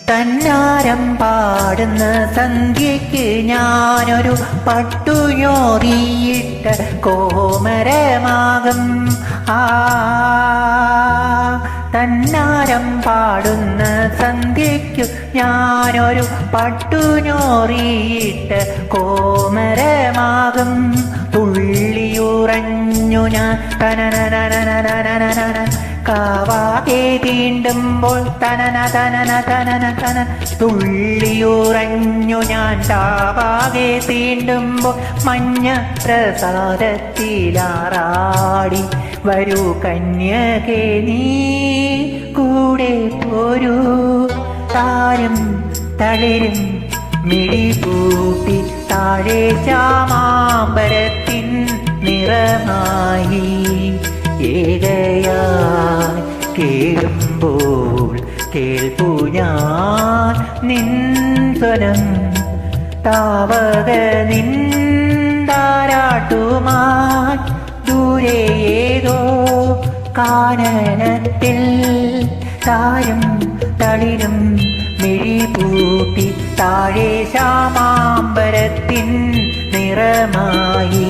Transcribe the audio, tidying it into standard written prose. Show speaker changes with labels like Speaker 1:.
Speaker 1: തന്നാരം പാടുന്ന സന്ധ്യയ്ക്ക് ഞാനൊരു പട്ടുയോറിയിട്ട കോമരമാകും. തന്നാരം പാടുന്ന സന്ധ്യയ്ക്കു ഞാനൊരു പട്ടുഞോറിയിട്ട കോമരമാകും. തുള്ളിയുറഞ്ഞു ഞാൻ തനനനനനനനന കാവാകെ തീണ്ടുമ്പോൾ തനന തനന തനന തന. തുള്ളിയുറഞ്ഞു ഞാൻ കാവാകെ തീണ്ടുമ്പോൾ മഞ്ഞ പ്രസാദത്തിലാറാടി വരൂ കന്യകേ നീ കൂടെ പോരൂ. താരും തളിരും മിഴിപൂട്ടി താഴെ ചാമാമ്പരത്തിൻ നിറമായി ഏകയായി കേഴുമ്പോൾ കേൾപ്പു ഞാൻ നിൻ സ്വരം. താവക നിന്താരാട്ടുമായി ദൂരെ ഏതോ കാനനത്തിൽ താരും തളിരും മിഴിപൂട്ടി താഴെ ശ്യാമാംബരത്തിൻ നിറമായി